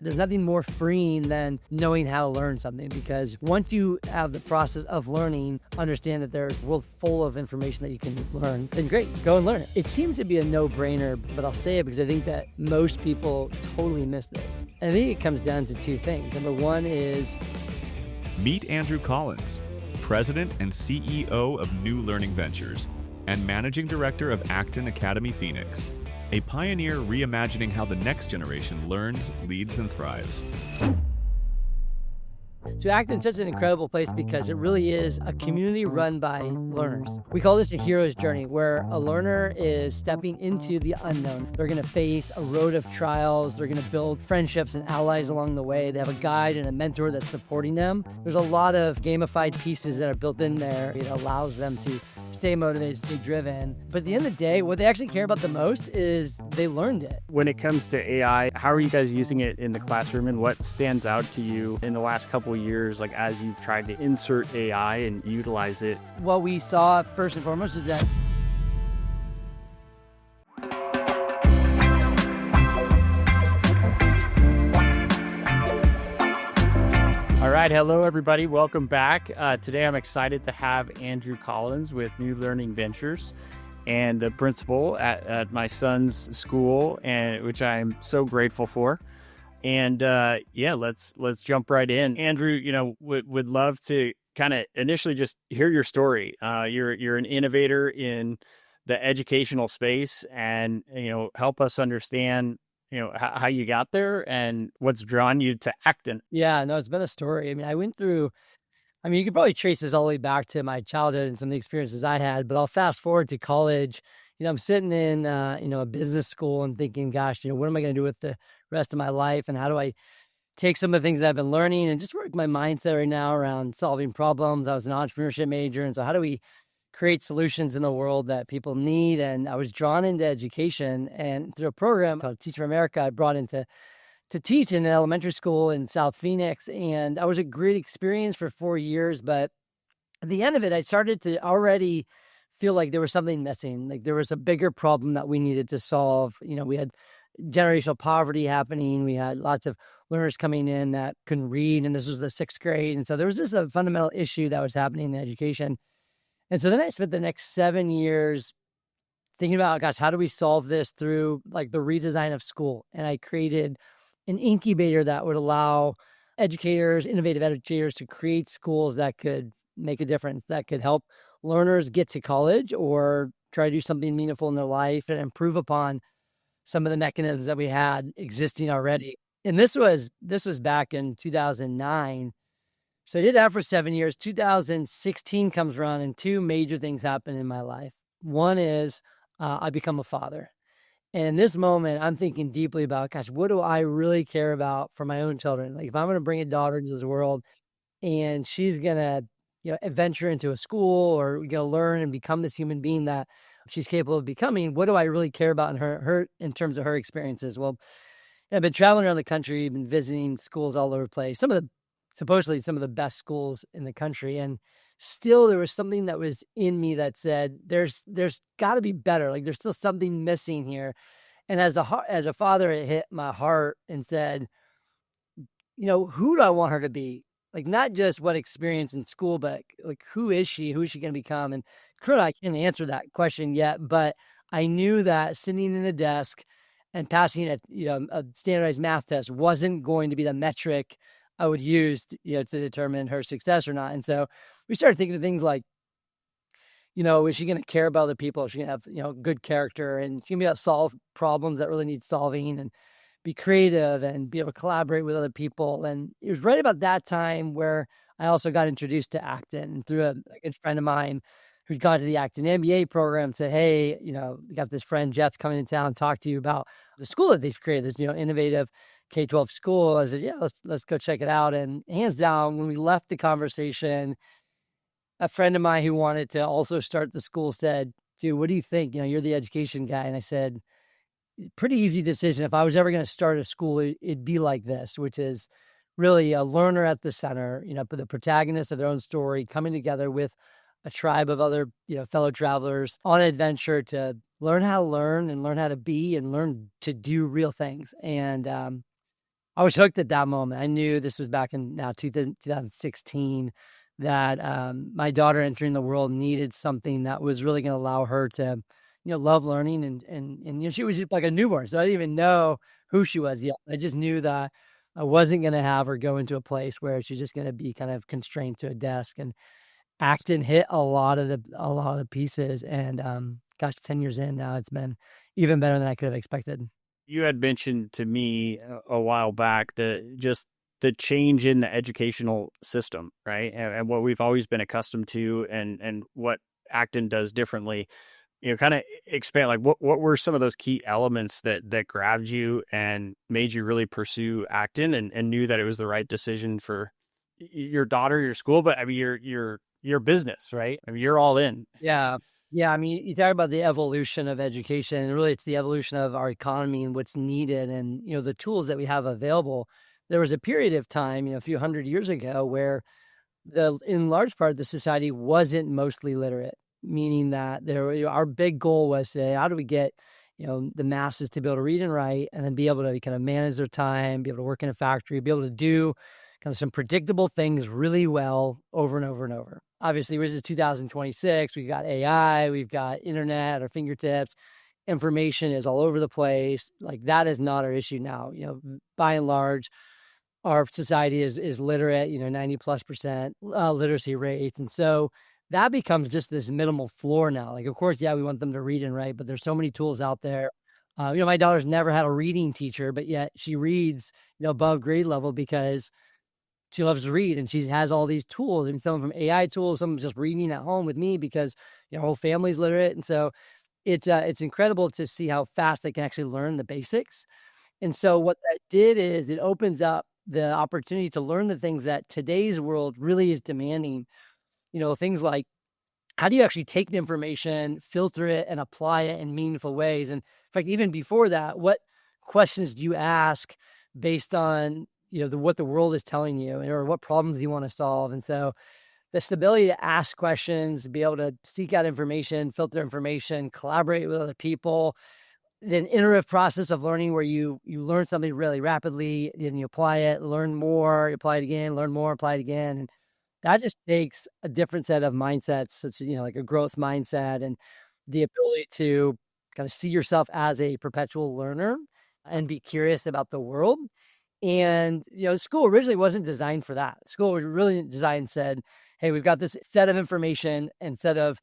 There's nothing more freeing than knowing how to learn something, because once you have the process of learning, understand that there's a world full of information that you can learn, then great, go and learn it. It seems to be a no-brainer, but I'll say it because I think that most people totally miss this. And I think it comes down to two things. Number one is... Meet Andrew Collins, President and CEO of New Learning Ventures and Managing Director of Acton Academy Phoenix, a pioneer reimagining how the next generation learns, leads, and thrives. So Acton's such an incredible place because it really is a community run by learners. We call this a hero's journey, where a learner is stepping into the unknown. They're going to face a road of trials. They're going to build friendships and allies along the way. They have a guide and a mentor that's supporting them. There's a lot of gamified pieces that are built in there. It allows them to stay motivated, stay driven. But at the end of the day, what they actually care about the most is they learned it. When it comes to AI, how are you guys using it in the classroom, and what stands out to you in the last couple of years, like as you've tried to insert AI and utilize it? What we saw first and foremost is that All right, hello everybody, welcome back. Today I'm excited to have Andrew Collins with New Learning Ventures and the principal at my son's school, and which I'm so grateful for. And let's jump right in. Andrew, would love to kind of initially just hear your story. You're an innovator in the educational space, and help us understand how you got there and what's drawn you to Acton. Yeah, no, it's been a story. You could probably trace this all the way back to my childhood and some of the experiences I had, but I'll fast forward to college. I'm sitting in, a business school and thinking, gosh, what am I going to do with the rest of my life? And how do I take some of the things that I've been learning and just work my mindset right now around solving problems? I was an entrepreneurship major. And so how do we create solutions in the world that people need? And I was drawn into education, and through a program called Teach for America, I brought into to teach in an elementary school in South Phoenix. And that was a great experience for 4 years. But at the end of it, I started to already feel like there was something missing. Like there was a bigger problem that we needed to solve. We had generational poverty happening. We had lots of learners coming in that couldn't read, and this was the 6th grade. And so there was just a fundamental issue that was happening in education. And so then I spent the next 7 years thinking about, gosh, how do we solve this through like the redesign of school? And I created an incubator that would allow educators, innovative educators, to create schools that could make a difference, that could help learners get to college or try to do something meaningful in their life and improve upon some of the mechanisms that we had existing already. And this was back in 2009. So I did that for 7 years. 2016 comes around, and two major things happen in my life. One is I become a father. And in this moment, I'm thinking deeply about, gosh, what do I really care about for my own children? Like if I'm going to bring a daughter into this world and she's going to venture into a school or going to learn and become this human being that she's capable of becoming, what do I really care about in her in terms of her experiences? Well, I've been traveling around the country, been visiting schools all over the place, supposedly some of the best schools in the country. And still there was something that was in me that said, there's got to be better. Like there's still something missing here. And as a father, it hit my heart and said, who do I want her to be? Like not just what experience in school, but like, who is she? Who is she going to become? And I can't answer that question yet, but I knew that sitting in a desk and passing a standardized math test wasn't going to be the metric I would use to determine her success or not. And so we started thinking of things like, is she going to care about other people? Is she going to have, good character, and she's going to be able to solve problems that really need solving and be creative and be able to collaborate with other people. And it was right about that time where I also got introduced to Acton through a good friend of mine who'd gone to the Acton MBA program, said, hey, we got this friend, Jeff's coming in town, talk to you about the school that they've created, this, innovative K-12 school. I said, yeah, let's go check it out. And hands down, when we left the conversation, a friend of mine who wanted to also start the school said, dude, what do you think? You're the education guy. And I said, pretty easy decision. If I was ever going to start a school, it'd be like this, which is really a learner at the center, the protagonist of their own story coming together with a tribe of other, fellow travelers on an adventure to learn how to learn and learn how to be and learn to do real things. And I was hooked at that moment. I knew this was back in now 2016 that my daughter entering the world needed something that was really going to allow her to, love learning and she was just like a newborn, so I didn't even know who she was yet. I just knew that I wasn't going to have her go into a place where she's just going to be kind of constrained to a desk. And Acton hit a lot of the pieces. And gosh, 10 years in now, it's been even better than I could have expected. You had mentioned to me a while back that just the change in the educational system, right? And what we've always been accustomed to and what Acton does differently, kind of expand, like what were some of those key elements that grabbed you and made you really pursue Acton and knew that it was the right decision for your daughter, your school, but I mean, your business, right? I mean, you're all in. Yeah. Yeah. I mean, you talk about the evolution of education, and really it's the evolution of our economy and what's needed and, the tools that we have available. There was a period of time, a few hundred years ago where in large part, the society wasn't mostly literate, meaning that our big goal was to, how do we get, the masses to be able to read and write and then be able to kind of manage their time, be able to work in a factory, be able to do kind of some predictable things really well over and over and over. Obviously, this is 2026. We've got AI, we've got internet at our fingertips. Information is all over the place. Like, that is not our issue now. By and large, our society is literate, 90+% literacy rates. And so that becomes just this minimal floor now. Like, of course, yeah, we want them to read and write, but there's so many tools out there. My daughter's never had a reading teacher, but yet she reads, above grade level because she loves to read, and she has all these tools. I mean, some from AI tools, some just reading at home with me because her whole family's literate. And so it's incredible to see how fast they can actually learn the basics. And so what that did is it opens up the opportunity to learn the things that today's world really is demanding. Things like, how do you actually take the information, filter it, and apply it in meaningful ways? And in fact, even before that, what questions do you ask based on what the world is telling you, or what problems you want to solve? And so the stability to ask questions, be able to seek out information, filter information, collaborate with other people, then iterative process of learning where you learn something really rapidly, then you apply it, learn more, you apply it again, learn more, apply it again. And that just takes a different set of mindsets, such as, like a growth mindset and the ability to kind of see yourself as a perpetual learner and be curious about the world. And, school originally wasn't designed for that. School was really designed, said, hey, we've got this set of information and set of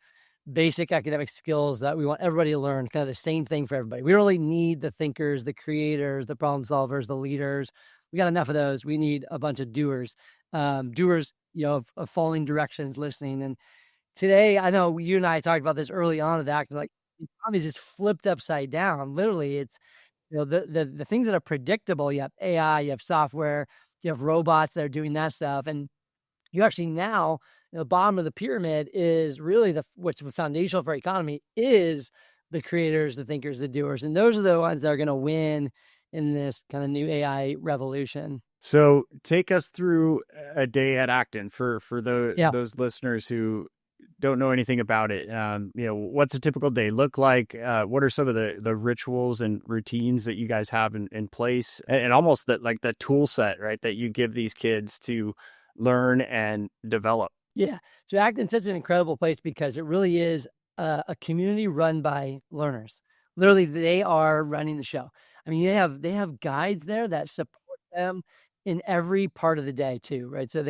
basic academic skills that we want everybody to learn, kind of the same thing for everybody. We really need the thinkers, the creators, the problem solvers, the leaders. We got enough of those. We need a bunch of doers, of following directions, listening. And today, I know you and I talked about this early on of the Acton, like, the economy is just flipped upside down. Literally, it's, the things that are predictable. You have AI, you have software, you have robots that are doing that stuff. And you actually now, the bottom of the pyramid is really what's foundational for our economy is the creators, the thinkers, the doers. And those are the ones that are going to win in this kind of new AI revolution. So take us through a day at Acton for those listeners who don't know anything about it. What's a typical day look like? What are some of the rituals and routines that you guys have in place, and almost that, like, the tool set, right, that you give these kids to learn and develop? Yeah. So Acton's such an incredible place because it really is a community run by learners. Literally, they are running the show. I mean, they have guides there that support them in every part of the day too, right? So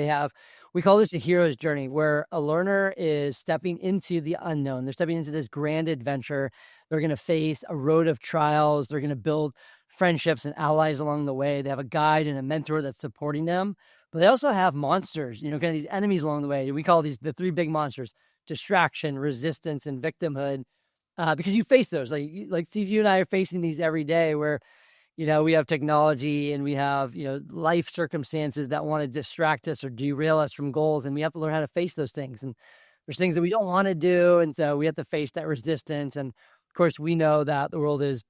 we call this a hero's journey, where a learner is stepping into the unknown. They're stepping into this grand adventure. They're going to face a road of trials. They're going to build friendships and allies along the way. They have a guide and a mentor that's supporting them, but they also have monsters, kind of these enemies along the way. We call these the three big monsters: distraction, resistance, and victimhood. Because you face those, like Steve, you and I are facing these every day where, we have technology and we have, life circumstances that want to distract us or derail us from goals. And we have to learn how to face those things. And there's things that we don't want to do. And so we have to face that resistance. And of course, we know that the world is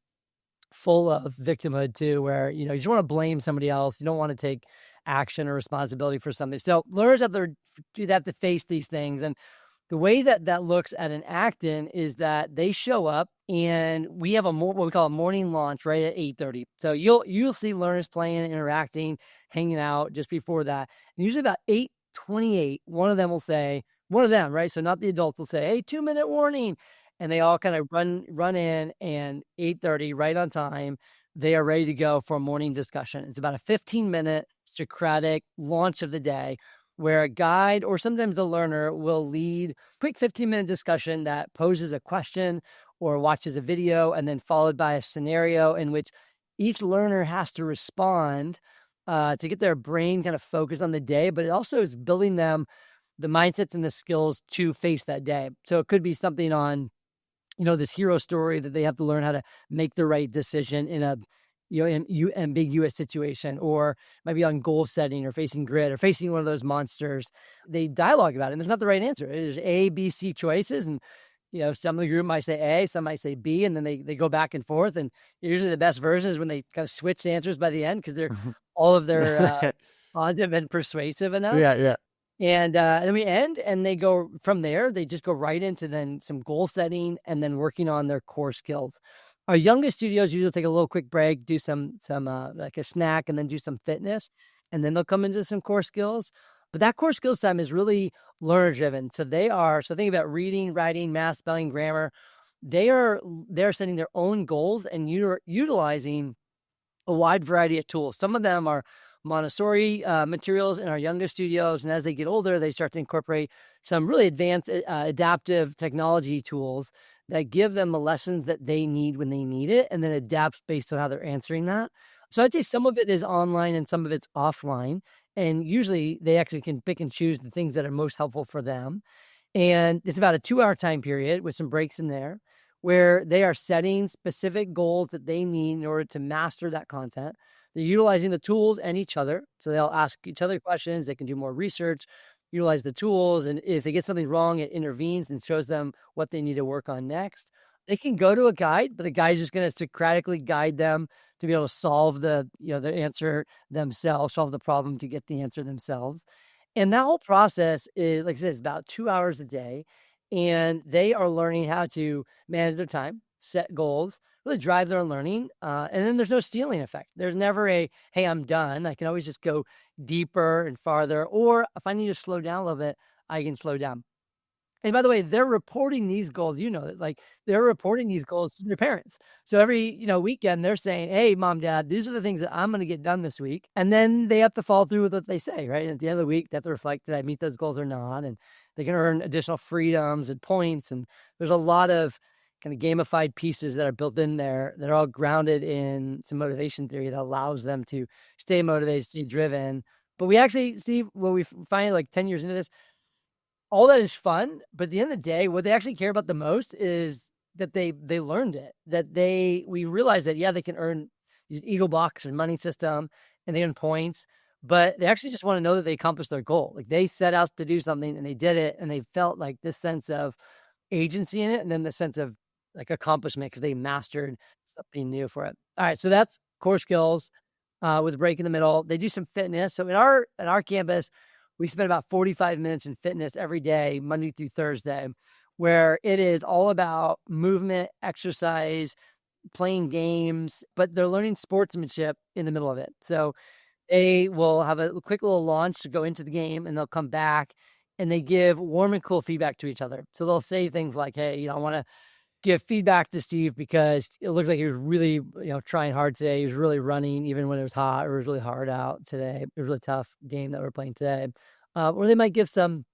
full of victimhood too, where, you just want to blame somebody else. You don't want to take action or responsibility for something. So learners have to face these things. And The way that that looks at an Acton is that they show up and we have what we call a morning launch right at 8:30. So you'll see learners playing, interacting, hanging out just before that. And usually about 8:28, one of them will say, one of them, right? So not the adults will say, hey, 2-minute warning. And they all kind of run in, and 8:30, right on time, they are ready to go for a morning discussion. It's about a 15-minute Socratic launch of the day where a guide or sometimes a learner will lead a quick 15-minute discussion that poses a question or watches a video, and then followed by a scenario in which each learner has to respond to get their brain kind of focused on the day, but it also is building them the mindsets and the skills to face that day. So it could be something on, this hero story that they have to learn how to make the right decision in a, ambiguous situation, or maybe on goal setting or facing grit or facing one of those monsters. They dialogue about it, and there's not the right answer. There's A, B, C choices, and some of the group might say A, some might say B, and then they go back and forth. And usually the best version is when they kind of switch answers by the end, because they're all of their odds have been persuasive enough. Yeah. And then we end, and they go from there. They just go right into then some goal setting and then working on their core skills. Our youngest studios usually take a little quick break, do some like a snack, and then do some fitness, and then they'll come into some core skills. But that core skills time is really learner driven. So think about reading, writing, math, spelling, grammar. They're setting their own goals and utilizing a wide variety of tools. Some of them are Montessori materials in our youngest studios, and as they get older, they start to incorporate some really advanced adaptive technology tools that give them the lessons that they need when they need it, and then adapts based on how they're answering that. So I'd say some of it is online and some of it's offline, and usually they actually can pick and choose the things that are most helpful for them. And it's about a 2-hour time period with some breaks in there, where they are setting specific goals that they need in order to master that content. They're utilizing the tools and each other. So they'll ask each other questions. They can do more research, utilize the tools. And if they get something wrong, it intervenes and shows them what they need to work on next. They can go to a guide, but the guide is just going to Socratically guide them to be able to solve the answer themselves, solve the problem to get the answer themselves. And that whole process is, like I said, it's about 2 hours a day. And they are learning how to manage their time, set goals, really drive their own learning. And then there's no ceiling effect. There's never a, hey, I'm done. I can always just go deeper and farther. Or if I need to slow down a little bit, I can slow down. And by the way, they're reporting these goals, they're reporting these goals to their parents. So every, weekend they're saying, hey, mom, dad, these are the things that I'm going to get done this week. And then they have to follow through with what they say, right? And at the end of the week, they have to reflect, did I meet those goals or not? And they can earn additional freedoms and points. And there's a lot of kind of gamified pieces that are built in there that are all grounded in some motivation theory that allows them to stay motivated, stay driven. But we actually, Steve, what we find like 10 years into this, all that is fun, but at the end of the day, what they actually care about the most is that they learned it, that we realize that, yeah, they can earn these Eagle blocks and money system and they earn points, but they actually just want to know that they accomplished their goal. Like they set out to do something and they did it, and they felt like this sense of agency in it, and then the sense of like accomplishment because they mastered something new for it. All right, so that's core skills with a break in the middle. They do some fitness. So at our campus, we spend about 45 minutes in fitness every day, Monday through Thursday, where it is all about movement, exercise, playing games, but they're learning sportsmanship in the middle of it. So they will have a quick little launch to go into the game, and they'll come back and they give warm and cool feedback to each other. So they'll say things like, hey, I want to give feedback to Steve because it looks like he was really, trying hard today. He was really running even when it was hot, or it was really hard out today. It was a really tough game that we're playing today. Or they might give some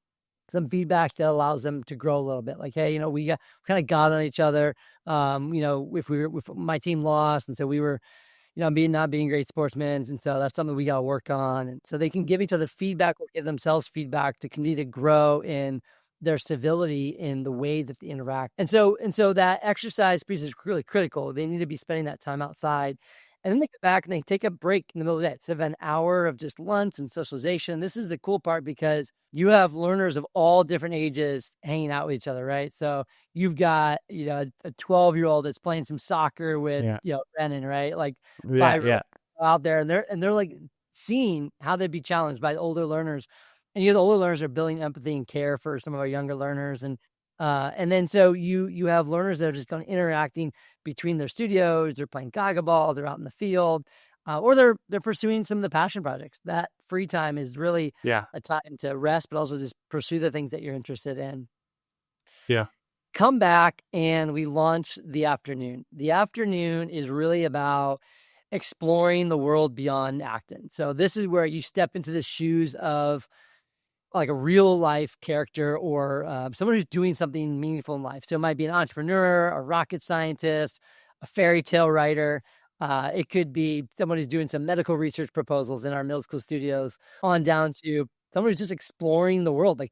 feedback that allows them to grow a little bit. Like, hey, we kind of got on each other. If my team lost, and so we were, not being great sportsmen, and so that's something we got to work on. And so they can give each other feedback or give themselves feedback to continue to grow in their civility in the way that they interact. And so that exercise piece is really critical. They need to be spending that time outside. And then they get back and they take a break in the middle of the day. So they have an hour of just lunch and socialization. This is the cool part because you have learners of all different ages hanging out with each other, right? So you've got, a 12-year-old that's playing some soccer with, Brennan, right? Like 5 out there, and they're like seeing how they'd be challenged by older learners and the older learners are building empathy and care for some of our younger learners. And then so you have learners that are just kind of interacting between their studios, they're playing Gaga ball, they're out in the field, or they're pursuing some of the passion projects. That free time is really Yeah. a time to rest, but also just pursue the things that you're interested in. Yeah. Come back and we launch the afternoon. The afternoon is really about exploring the world beyond Acton. So this is where you step into the shoes of like a real life character or someone who's doing something meaningful in life. So it might be an entrepreneur, a rocket scientist, a fairy tale writer. It could be someone who's doing some medical research proposals in our middle school studios, on down to someone who's just exploring the world, like,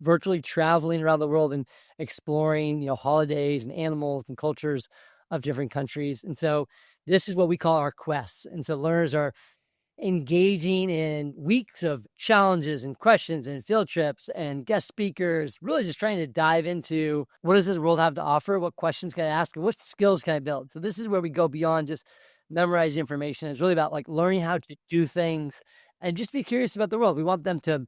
virtually traveling around the world and exploring, holidays and animals and cultures of different countries. And so this is what we call our quests. And so learners are engaging in weeks of challenges and questions and field trips and guest speakers, really just trying to dive into what does this world have to offer? What questions can I ask? And what skills can I build? So this is where we go beyond just memorize information. It's really about like learning how to do things and just be curious about the world. We want them to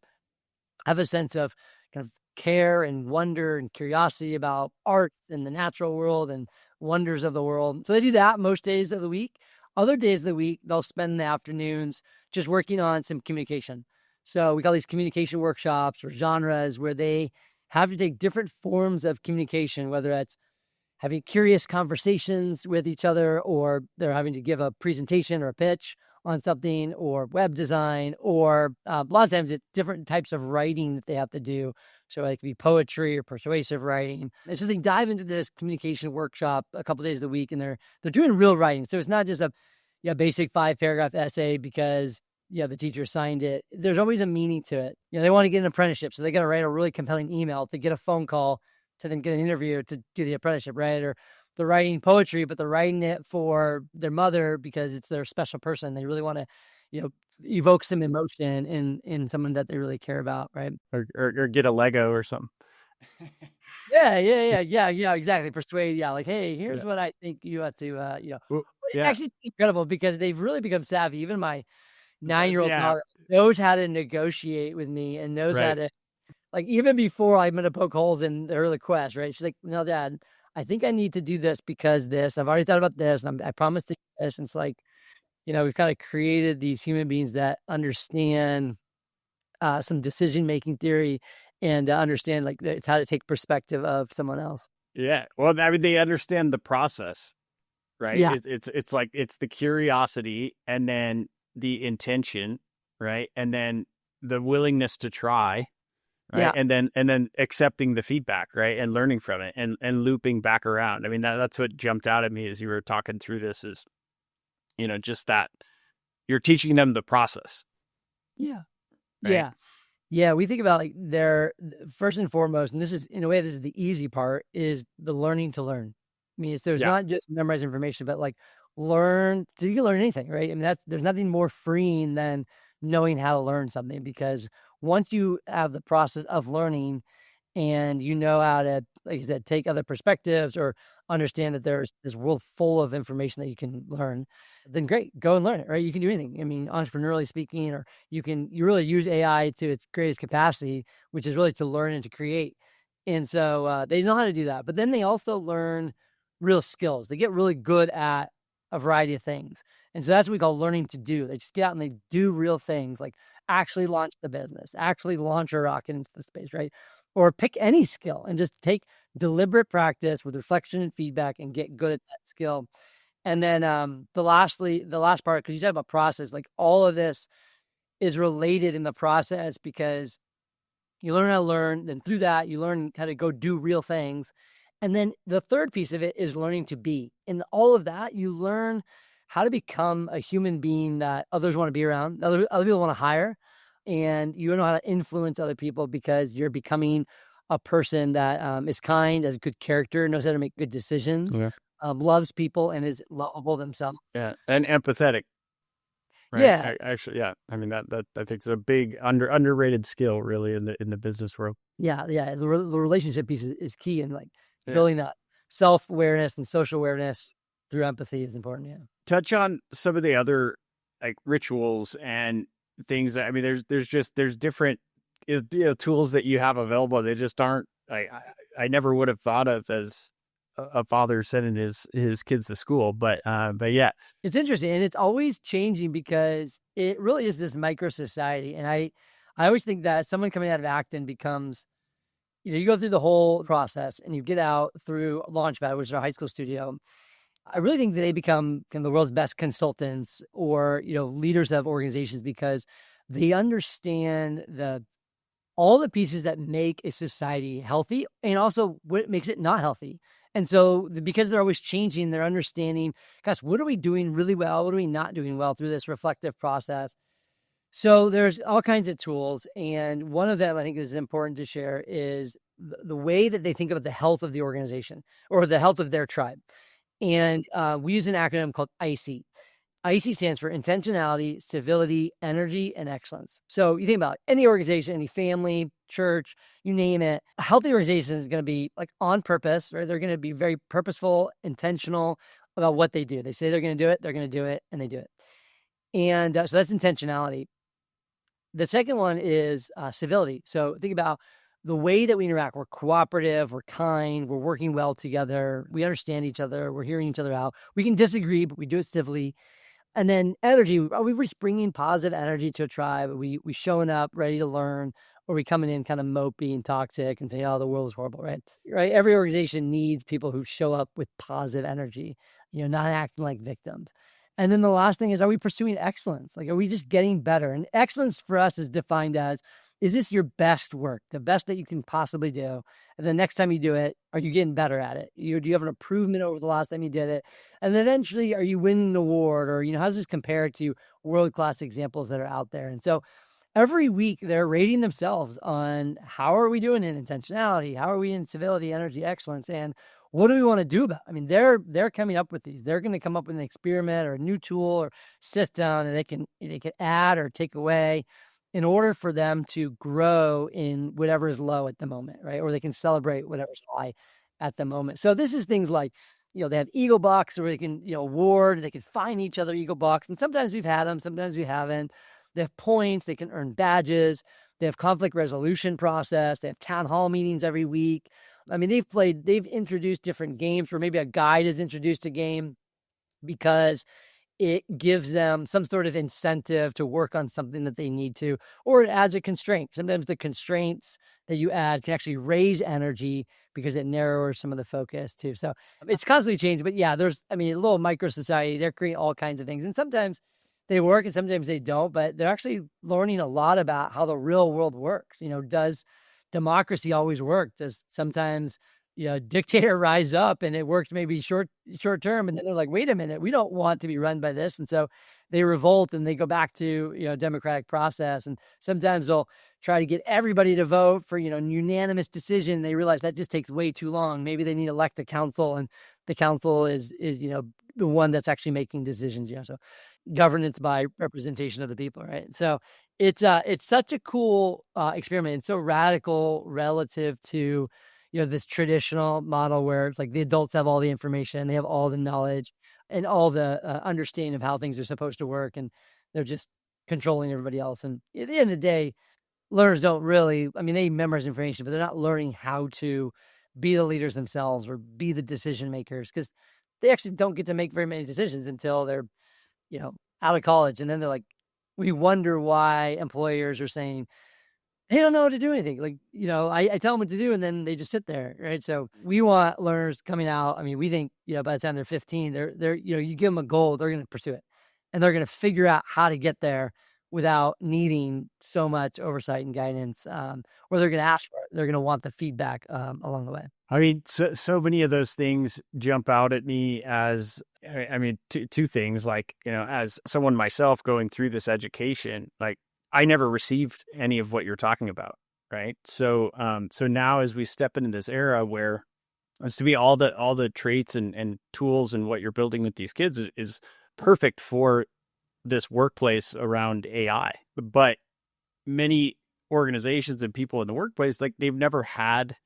have a sense of kind of care and wonder and curiosity about art and the natural world and wonders of the world. So they do that most days of the week. Other days of the week, they'll spend the afternoons just working on some communication. So we call these communication workshops or genres where they have to take different forms of communication, whether that's having curious conversations with each other, or they're having to give a presentation or a pitch on something, or web design, or a lot of times it's different types of writing that they have to do. So it could be poetry or persuasive writing. And so they dive into this communication workshop a couple of days a week, and they're doing real writing. So it's not just a basic 5-paragraph essay because the teacher signed it. There's always a meaning to it. They want to get an apprenticeship, so they got to write a really compelling email to get a phone call to then get an interview to do the apprenticeship, right? Or they're writing poetry, but they're writing it for their mother because it's their special person. They really want to, evoke some emotion in someone that they really care about, right? Or get a Lego or something. Yeah, exactly. Persuade, like, hey, here's what I think you ought to, It's actually incredible because they've really become savvy. Even my 9-year-old daughter knows how to negotiate with me and knows how to, like, even before I'm going to poke holes in her request, right? She's like, no, Dad, I think I need to do this because this. I've already thought about this, and I promised to do this. And it's like, we've kind of created these human beings that understand some decision-making theory and understand like how to take perspective of someone else. Yeah. Well, I mean, they understand the process, right? Yeah. It's like, it's the curiosity and then the intention, right? And then the willingness to try. Right. Yeah. And then accepting the feedback, right. And learning from it and looping back around. I mean, that's what jumped out at me as you were talking through this is, just that you're teaching them the process. Yeah. Right? Yeah. We think about like their first and foremost, and this is in a way, this is the easy part, is the learning to learn. I mean, there's not just memorize information, but like learn. So you can learn anything, right? I mean, there's nothing more freeing than knowing how to learn something, because once you have the process of learning and how to, like you said, take other perspectives or understand that there's this world full of information that you can learn, then great, go and learn it, right? You can do anything. I mean, entrepreneurially speaking, or you really use AI to its greatest capacity, which is really to learn and to create. And so they know how to do that. But then they also learn real skills. They get really good at a variety of things. And so that's what we call learning to do. They just get out and they do real things, like actually launch the business, actually launch a rocket into the space, right? Or pick any skill and just take deliberate practice with reflection and feedback and get good at that skill. And then the last part, because you talk about process, like all of this is related in the process because you learn how to learn, then through that, you learn how to go do real things. And then the third piece of it is learning to be. In all of that, you learn how to become a human being that others want to be around, other people want to hire, and you know how to influence other people because you're becoming a person that is kind, has a good character, knows how to make good decisions, loves people, and is lovable themselves. Yeah, and empathetic. Right? Yeah, actually, yeah. I mean that I think it's a big underrated skill, really, in the business world. Yeah. The relationship piece is key, and like building that self-awareness and social awareness through empathy is important. Yeah. Touch on some of the other like rituals and things that, I mean, there's different tools that you have available. They just aren't, I never would have thought of as a father sending his kids to school, but yeah. It's interesting, and it's always changing because it really is this micro society. And I always think that someone coming out of Acton becomes, you go through the whole process and you get out through Launchpad, which is our high school studio. I really think that they become kind of the world's best consultants or, leaders of organizations because they understand all the pieces that make a society healthy and also what makes it not healthy. And so because they're always changing, they're understanding, gosh, what are we doing really well? What are we not doing well through this reflective process? So there's all kinds of tools. And one of them I think is important to share is the way that they think about the health of the organization or the health of their tribe. And we use an acronym called ICE. ICE stands for intentionality, civility, energy, and excellence. So you think about any organization, any family, church, you name it. A healthy organization is going to be like on purpose, right? They're going to be very purposeful, intentional about what they do. They say they're going to do it, they're going to do it, and they do it. And so that's intentionality. The second one is civility. So think about the way that we interact. We're cooperative, we're kind, we're working well together, we understand each other, we're hearing each other out. We can disagree, but we do it civilly. And then energy, are we just bringing positive energy to a tribe? Are we showing up ready to learn? Or are we coming in kind of mopey and toxic and saying, oh, the world is horrible, right? Every organization needs people who show up with positive energy, not acting like victims. And then the last thing is, are we pursuing excellence? Like, are we just getting better? And excellence for us is defined as, is this your best work, the best that you can possibly do? And the next time you do it, are you getting better at it? Do you have an improvement over the last time you did it? And then eventually, are you winning an award? Or, how does this compare to world-class examples that are out there? And so every week, they're rating themselves on how are we doing in intentionality? How are we in civility, energy, excellence? And what do we want to do about it? I mean, they're coming up with these. They're going to come up with an experiment or a new tool or system, and they can add or take away in order for them to grow in whatever is low at the moment, right? Or they can celebrate whatever's high at the moment. So this is things like, they have Eagle Bucks, or they can, award, they can find each other Eagle Bucks. And sometimes we've had them, sometimes we haven't. They have points, they can earn badges. They have conflict resolution process. They have town hall meetings every week. I mean, they've introduced different games where maybe a guide has introduced a game because it gives them some sort of incentive to work on something that they need to, or it adds a constraint. Sometimes the constraints that you add can actually raise energy because it narrows some of the focus too. So it's constantly changing, but yeah, there's, a little micro society, they're creating all kinds of things. And sometimes they work and sometimes they don't, but they're actually learning a lot about how the real world works. Does democracy always work? Does sometimes dictator rise up and it works maybe short term, and then they're like, wait a minute, we don't want to be run by this, and so they revolt and they go back to democratic process. And sometimes they'll try to get everybody to vote for unanimous decision. They realize that just takes way too long. Maybe they need to elect a council, and the council is the one that's actually making decisions. So governance by representation of the people, right? So it's such a cool experiment. It's so radical relative to this traditional model where it's like the adults have all the information, they have all the knowledge and all the understanding of how things are supposed to work, and they're just controlling everybody else. And at the end of the day, learners don't really, they memorize information, but they're not learning how to be the leaders themselves or be the decision makers, because they actually don't get to make very many decisions until they're, out of college. And then they're like, we wonder why employers are saying, they don't know how to do anything. Like, I tell them what to do and then they just sit there, right? So we want learners coming out. We think, by the time they're 15, they're you give them a goal, they're going to pursue it. And they're going to figure out how to get there without needing so much oversight and guidance, or they're going to ask for it. They're going to want the feedback along the way. So many of those things jump out at me as, two things, like, as someone myself going through this education, like, I never received any of what you're talking about, right? So now as we step into this era where it's to be all the traits and tools and what you're building with these kids is perfect for this workplace around AI. But many organizations and people in the workplace, like, they've never had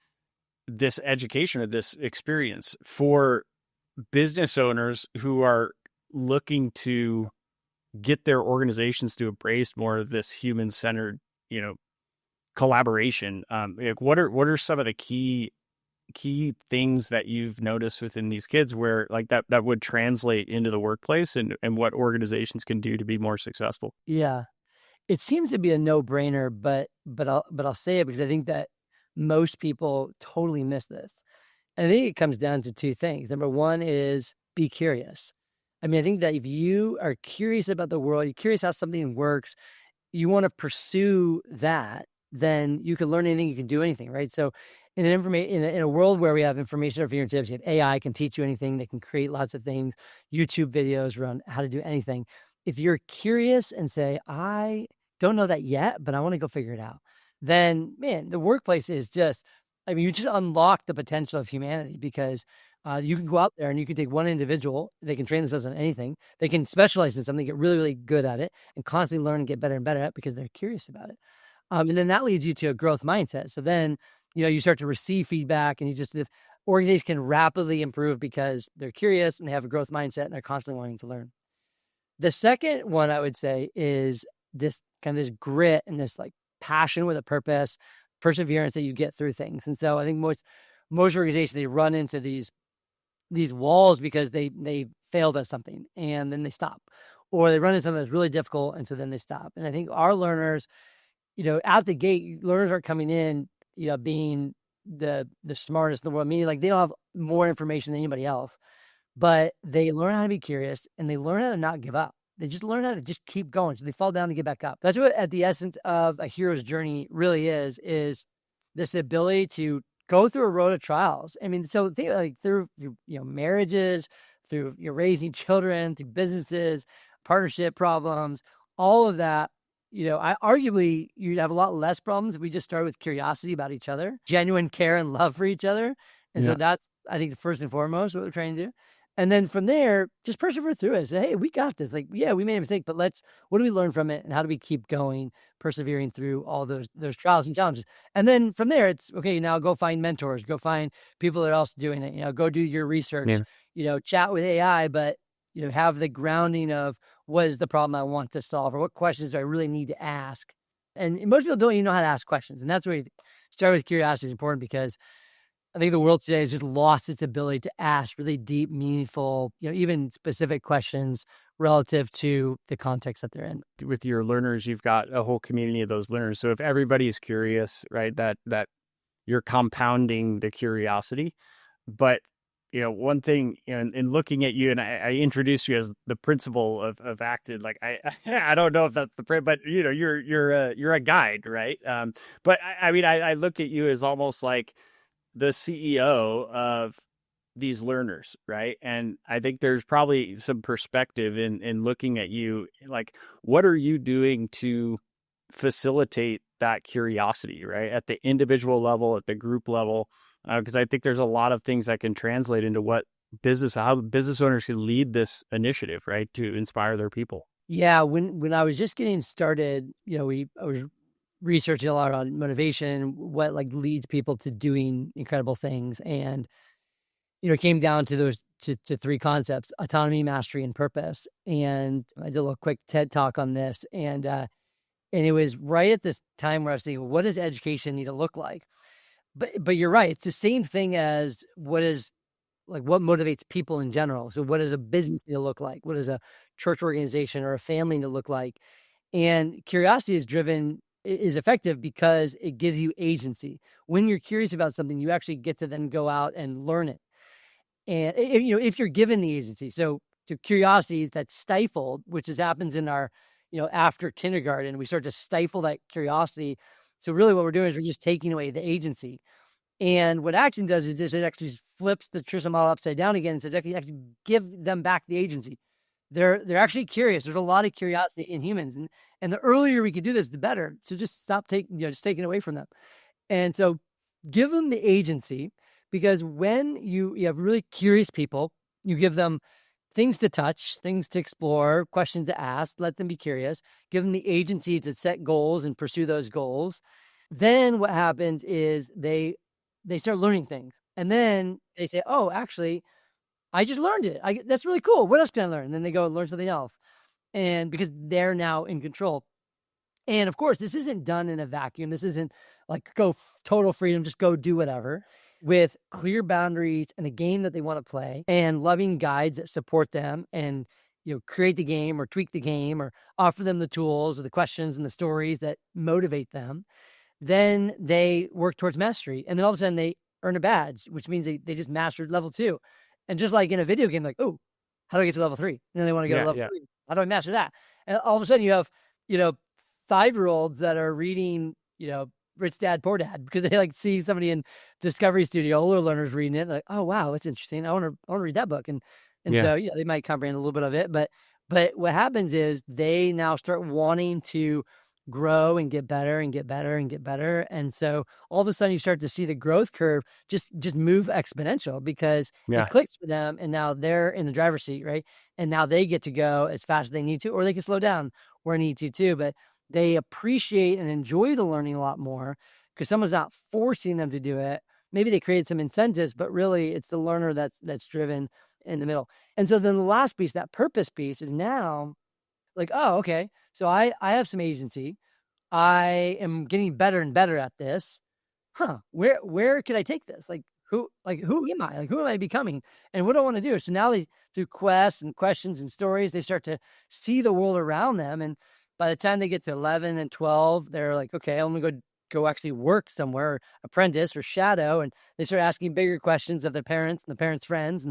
this education or this experience. For business owners who are looking to get their organizations to embrace more of this human-centered, collaboration. Like what are some of the key things that you've noticed within these kids where like that would translate into the workplace, and what organizations can do to be more successful? Yeah. It seems to be a no-brainer, but I'll say it because I think that most people totally miss this. And I think it comes down to two things. Number one is be curious. I mean, I think that if you are curious about the world, you're curious how something works, you want to pursue that, then you can learn anything, you can do anything, right? So in in a world where we have information at our fingertips, you have AI can teach you anything, they can create lots of things, YouTube videos around how to do anything. If you're curious and say, I don't know that yet, but I want to go figure it out, then man, the workplace is just, I mean, you just unlock the potential of humanity because you can go out there and you can take one individual, they can train themselves on anything, they can specialize in something, get really, really good at it, and constantly learn and get better and better at it because they're curious about it. And then that leads you to a growth mindset. So then, you start to receive feedback, and the organization can rapidly improve because they're curious and they have a growth mindset and they're constantly wanting to learn. The second one I would say is this kind of this grit and this like passion with a purpose, perseverance that you get through things. And so I think most organizations, they run into these walls because they failed at something and then they stop, or they run into something that's really difficult and so then they stop. And I think our learners, out the gate, learners are coming in, being the smartest in the world, meaning like they don't have more information than anybody else, but they learn how to be curious and they learn how to not give up. They just learn how to just keep going. So they fall down and get back up. That's what at the essence of a hero's journey really is this ability to go through a road of trials. I mean, so think like through marriages, through raising children, through businesses, partnership problems, all of that. I arguably you'd have a lot less problems if we just started with curiosity about each other, genuine care and love for each other. And so that's, I think, first and foremost what we're trying to do. And then from there, just persevere through it. Say, hey, we got this. Like, yeah, we made a mistake, but what do we learn from it? And how do we keep going, persevering through all those trials and challenges? And then from there, it's okay, now go find mentors, go find people that are also doing it, go do your research, chat with AI, but, have the grounding of what is the problem I want to solve, or what questions do I really need to ask? And most people don't even know how to ask questions. And that's where you start with curiosity is important, because I think the world today has just lost its ability to ask really deep, meaningful, even specific questions relative to the context that they're in. With your learners, you've got a whole community of those learners. So if everybody is curious, right, that you're compounding the curiosity. But one thing, in looking at you, and I introduced you as the principal of Acton. Like I don't know if that's the print, but you're a guide, right? But I mean, I look at you as almost like the CEO of these learners, right? And I think there's probably some perspective in looking at you, like, what are you doing to facilitate that curiosity, right? At the individual level, at the group level, because I think there's a lot of things that can translate into how business owners can lead this initiative, right? To inspire their people. Yeah. When I was just getting started, I was researching a lot on motivation, what like leads people to doing incredible things. And, it came down to those to three concepts: autonomy, mastery, and purpose. And I did a little quick TED talk on this. And it was right at this time where I was thinking, what does education need to look like? But you're right. It's the same thing as what motivates people in general. So what does a business need to look like? What does a church organization or a family need to look like? And curiosity is effective because it gives you agency. When you're curious about something, you actually get to then go out and learn it. And if you're given the agency, so curiosity that's stifled, which happens in our, after kindergarten, we start to stifle that curiosity. So really what we're doing is we're just taking away the agency. And what Acton does is just, it actually flips the traditional model upside down again and says, actually give them back the agency. They're actually curious. There's a lot of curiosity in humans. And the earlier we can do this, the better. So just stop taking it away from them. And so give them the agency, because when you have really curious people, you give them things to touch, things to explore, questions to ask, let them be curious, give them the agency to set goals and pursue those goals. Then what happens is they start learning things. And then they say, oh, actually, I just learned it. That's really cool. What else can I learn? And then they go and learn something else. And because they're now in control. And of course, this isn't done in a vacuum. This isn't like total freedom, just go do whatever, with clear boundaries and a game that they want to play and loving guides that support them and, create the game or tweak the game or offer them the tools or the questions and the stories that motivate them. Then they work towards mastery. And then all of a sudden they earn a badge, which means they just mastered level 2. And just like in a video game, like, oh, how do I get to level 3? And then they want to go to level 3. How do I master that? And all of a sudden you have, 5-year-olds that are reading, Rich Dad, Poor Dad, because they like see somebody in Discovery Studio, older learners reading it, like, oh wow, that's interesting. I want to read that book. And so they might comprehend a little bit of it, but what happens is they now start wanting to grow and get better and get better and get better. And so all of a sudden you start to see the growth curve just move exponential because it clicks for them. And now they're in the driver's seat, right? And now they get to go as fast as they need to, or they can slow down where they need to too. But they appreciate and enjoy the learning a lot more because someone's not forcing them to do it. Maybe they created some incentives, but really it's the learner that's driven in the middle. And so then the last piece, that purpose piece, is now like, oh, okay, so I have some agency. I am getting better and better at this. Where could I take this? Who am I? Like, who am I becoming? And what do I want to do? So now through quests and questions and stories, they start to see the world around them. And by the time they get to 11 and 12, they're like, okay, I'm going to go actually work somewhere, or apprentice or shadow. And they start asking bigger questions of their parents and the parents' friends.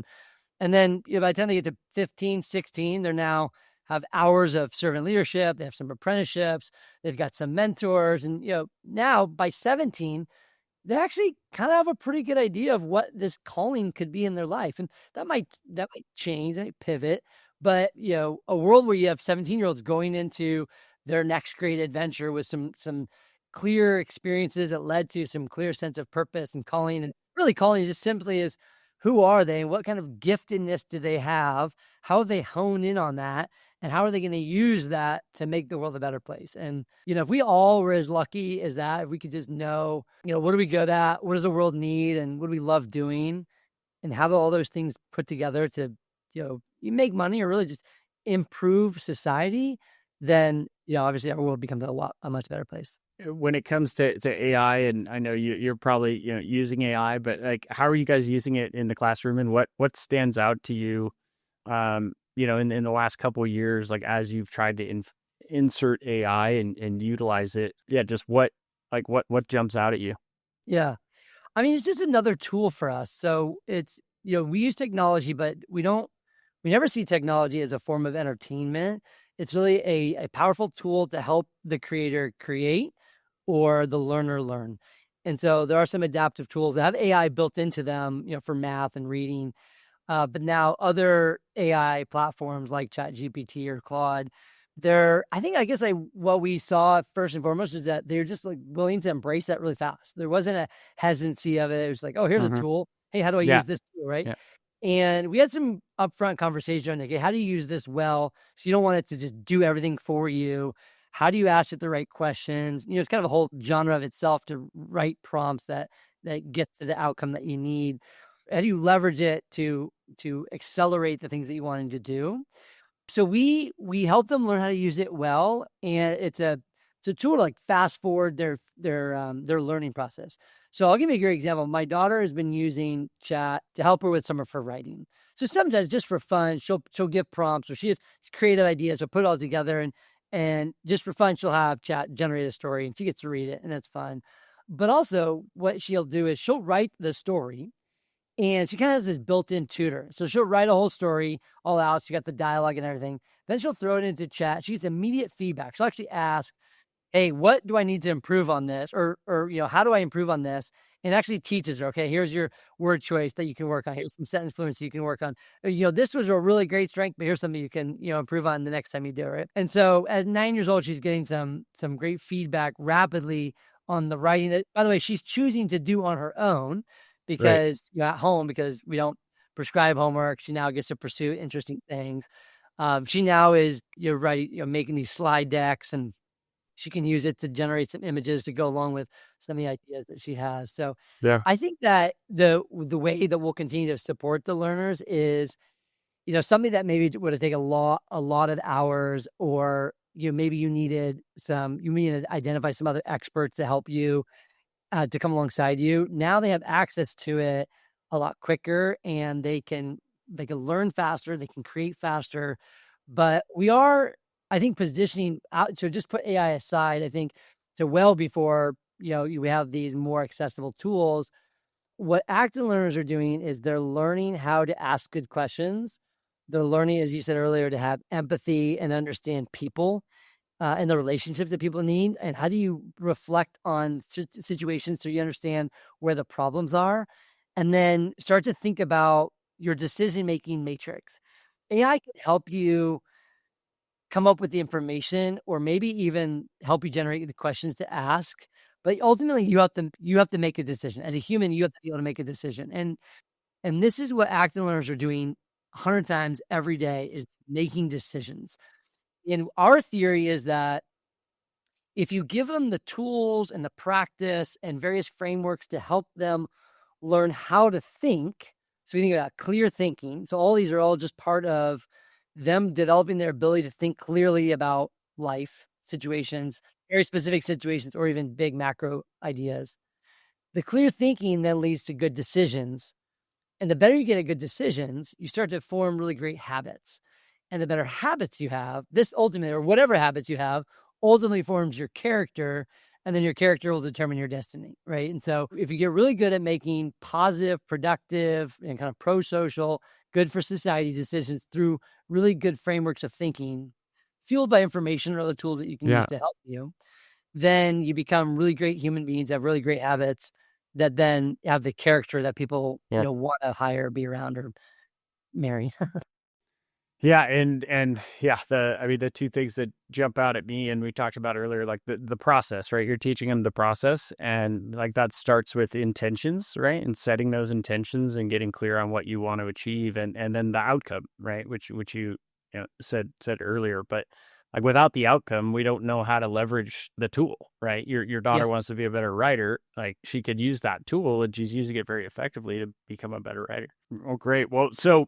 And then by the time they get to 15, 16, they're now have hours of servant leadership. They have some apprenticeships. They've got some mentors. And, now by 17, they actually kind of have a pretty good idea of what this calling could be in their life. And that might change, that might pivot. But, a world where you have 17-year-olds going into their next great adventure with some clear experiences that led to some clear sense of purpose and calling. And really calling just simply is, who are they? What kind of giftedness do they have? How they hone in on that? And how are they going to use that to make the world a better place? And, if we all were as lucky as that, if we could just know, what are we good at? What does the world need? And what do we love doing? And have all those things put together to, you make money or really just improve society, then, obviously our world becomes a much better place. When it comes to AI, and I know you're probably, using AI, but like, how are you guys using it in the classroom, and what stands out to you, in the last couple of years, like as you've tried to insert AI and utilize it? Yeah. Just what jumps out at you? Yeah. I mean, it's just another tool for us. So it's, we use technology, but we never see technology as a form of entertainment. It's really a powerful tool to help the creator create or the learner learn. And so there are some adaptive tools that have AI built into them, for math and reading. But now other AI platforms like ChatGPT or Claude, what we saw first and foremost is that they're just like willing to embrace that really fast. There wasn't a hesitancy of it. It was like, oh, here's a tool. Hey, how do I use this tool, right? Yeah. And we had some upfront conversation, like, how do you use this well? So you don't want it to just do everything for you. How do you ask it the right questions? It's kind of a whole genre of itself to write prompts that get to the outcome that you need. How do you leverage it to accelerate the things that you wanted to do? So we help them learn how to use it well, and it's a tool to like fast forward their learning process. So I'll give you a great example. My daughter has been using Chat to help her with some of her writing. So sometimes just for fun, she'll give prompts, or she has creative ideas. She'll put it all together, and just for fun, she'll have Chat generate a story, and she gets to read it, and that's fun. But also, what she'll do is she'll write the story, and she kind of has this built-in tutor. So she'll write a whole story all out. She got the dialogue and everything. Then she'll throw it into Chat. She gets immediate feedback. She'll actually ask, hey, what do I need to improve on this? Or how do I improve on this? And actually teaches her, okay, here's your word choice that you can work on. Here's some sentence fluency you can work on. This was a really great strength, but here's something you can, improve on the next time you do it. And so at 9 years old, she's getting some great feedback rapidly on the writing that, by the way, she's choosing to do on her own because at home, because we don't prescribe homework. She now gets to pursue interesting things. She now is, making these slide decks, and she can use it to generate some images to go along with some of the ideas that she has. So I think that the way that we'll continue to support the learners is, something that maybe would have taken a lot of hours, or, maybe you needed to identify some other experts to help you, to come alongside you. Now they have access to it a lot quicker, and they can learn faster, they can create faster. But we are, I think, positioning out. So just put AI aside, I think, so well before we have these more accessible tools. What Acton learners are doing is they're learning how to ask good questions. They're learning, as you said earlier, to have empathy and understand people, and the relationships that people need. And how do you reflect on situations so you understand where the problems are? And then start to think about your decision-making matrix. AI can help you come up with the information, or maybe even help you generate the questions to ask. But ultimately, you have to make a decision. As a human, you have to be able to make a decision. And this is what Acton learners are doing 100 times every day, is making decisions. And our theory is that if you give them the tools and the practice and various frameworks to help them learn how to think, so we think about clear thinking. So all these are all just part of them developing their ability to think clearly about life situations, very specific situations, or even big macro ideas. The clear thinking then leads to good decisions. And the better you get at good decisions, you start to form really great habits. And the better habits you have, this ultimately, or whatever habits you have, ultimately forms your character. And then your character will determine your destiny, right? And so if you get really good at making positive, productive, and kind of pro-social, good for society decisions through really good frameworks of thinking, fueled by information or other tools that you can use to help you, then you become really great human beings, have really great habits that then have the character that people want to hire, be around, or marry. Yeah, and the two things that jump out at me, and we talked about earlier, like the process, right? You're teaching them the process, and like that starts with intentions, right? And setting those intentions and getting clear on what you want to achieve, and then the outcome, right? Which you said earlier, but like without the outcome, we don't know how to leverage the tool, right? Your daughter wants to be a better writer, like she could use that tool, and she's using it very effectively to become a better writer. Oh, great. Well, So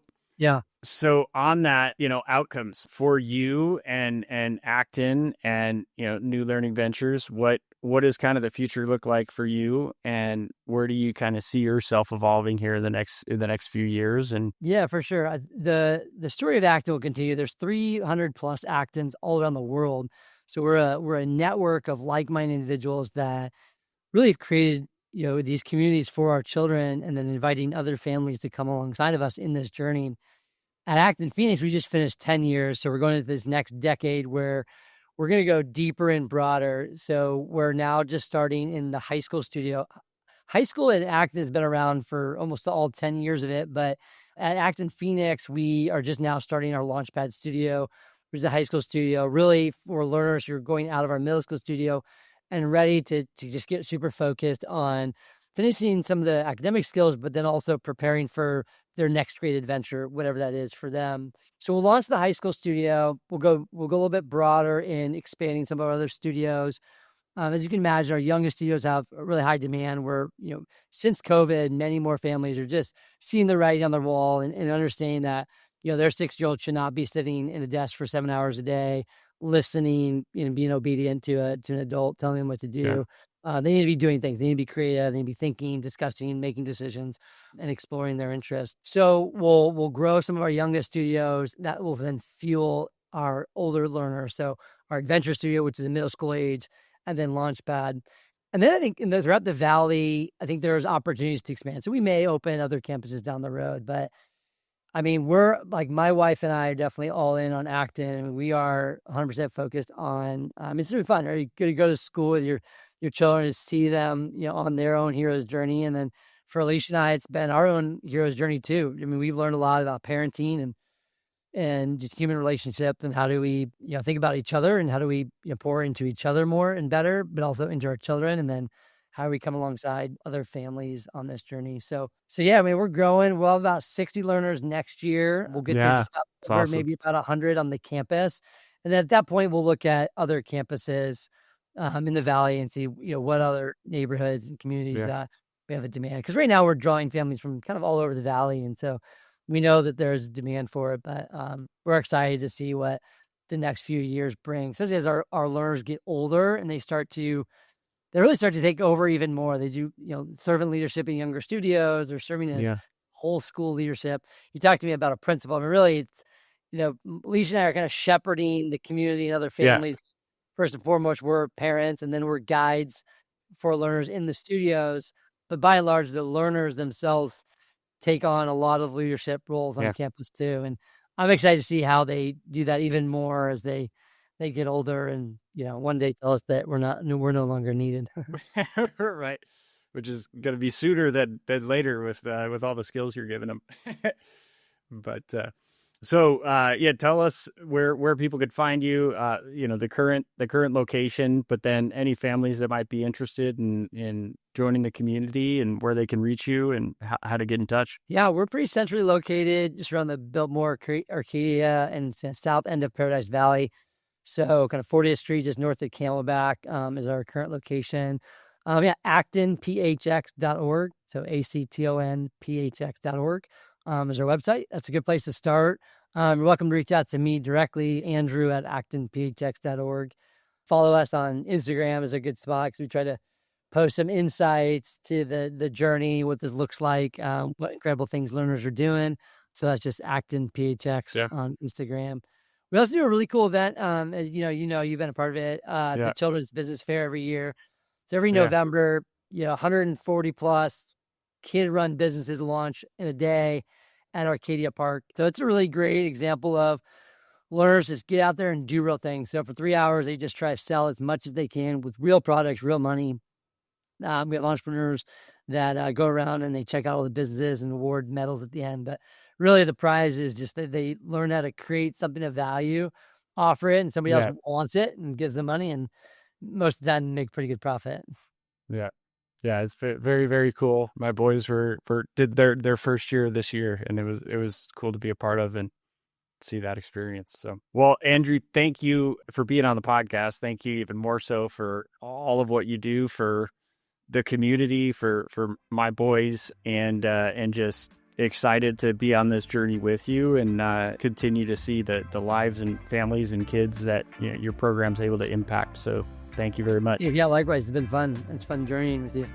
on that, outcomes for you and Acton and, New Learning Ventures, what does kind of the future look like for you, and where do you kind of see yourself evolving here in the next few years? And yeah, for sure. The story of Acton will continue. There's 300 plus Actons all around the world. So we're a network of like-minded individuals that really have created, these communities for our children, and then inviting other families to come alongside of us in this journey. At Acton Phoenix, we just finished 10 years. So we're going into this next decade where we're going to go deeper and broader. So we're now just starting in the high school studio. High school at Acton has been around for almost all 10 years of it. But at Acton Phoenix, we are just now starting our Launchpad studio, which is a high school studio, really for learners who are going out of our middle school studio and ready to just get super focused on finishing some of the academic skills, but then also preparing for their next great adventure, whatever that is for them. So we'll launch the high school studio. We'll go a little bit broader in expanding some of our other studios. As you can imagine, our youngest studios have a really high demand where, since COVID, many more families are just seeing the writing on the wall and understanding that, their 6-year-old should not be sitting in a desk for 7 hours a day, listening, being obedient to an adult telling them what to do. Yeah. They need to be doing things. They need to be creative. They need to be thinking, discussing, making decisions, and exploring their interests. So we'll grow some of our youngest studios that will then fuel our older learners. So our adventure studio, which is the middle school age, and then Launchpad. And then I think throughout the Valley, I think there's opportunities to expand. So we may open other campuses down the road, but I mean, we're like, my wife and I are definitely all in on Acton, and we are 100% focused on, it's really fun. Are you going to go to school with your children to see them, on their own hero's journey? And then for Alicia and I, it's been our own hero's journey too. I mean, we've learned a lot about parenting and just human relationships, and how do we, think about each other, and how do we pour into each other more and better, but also into our children. And then how do we come alongside other families on this journey? So yeah, I mean, we're growing. We'll have about 60 learners next year. We'll get to just awesome. Maybe about 100 on the campus. And then at that point, we'll look at other campuses in the Valley and see, what other neighborhoods and communities that we have a demand. Because right now we're drawing families from kind of all over the Valley. And so we know that there's demand for it, but we're excited to see what the next few years bring, especially as our learners get older and they really start to take over even more. They do, servant leadership in younger studios or serving as whole school leadership. You talked to me about a principal. I mean, really, it's, Alicia and I are kind of shepherding the community and other families. First and foremost, we're parents, and then we're guides for learners in the studios. But by and large, the learners themselves take on a lot of leadership roles on campus too. And I'm excited to see how they do that even more as they get older and, one day tell us that we're no longer needed. Right. Which is going to be sooner than later with all the skills you're giving them. But, tell us where people could find you, the current location, but then any families that might be interested in joining the community and where they can reach you and how to get in touch. Yeah, we're pretty centrally located just around the Biltmore, Arcadia, and south end of Paradise Valley. So kind of 40th Street, just north of Camelback, is our current location. ActonPHX.org. So ACTONPHX.org is our website. That's a good place to start. You're welcome to reach out to me directly, Andrew at ActonPHX.org. Follow us on Instagram is a good spot because we try to post some insights to the journey, what this looks like, what incredible things learners are doing. So that's just Acton PHX on Instagram. We also do a really cool event. As you've been a part of it, the Children's Business Fair every year. So every November, 140 plus kid-run businesses launch in a day at Arcadia Park. So it's a really great example of learners just get out there and do real things. So for 3 hours, they just try to sell as much as they can with real products, real money. We have entrepreneurs that go around and they check out all the businesses and award medals at the end. But really the prize is just that they learn how to create something of value, offer it, and somebody else wants it and gives them money. And most of the time make pretty good profit. Yeah. Yeah. It's very, very cool. My boys did their first year this year, and it was cool to be a part of and see that experience. So, well, Andrew, thank you for being on the podcast. Thank you even more so for all of what you do for the community, for my boys, and just excited to be on this journey with you and continue to see the lives and families and kids that your program's able to impact. So thank you very much. Yeah, likewise. It's been fun. It's fun journeying with you.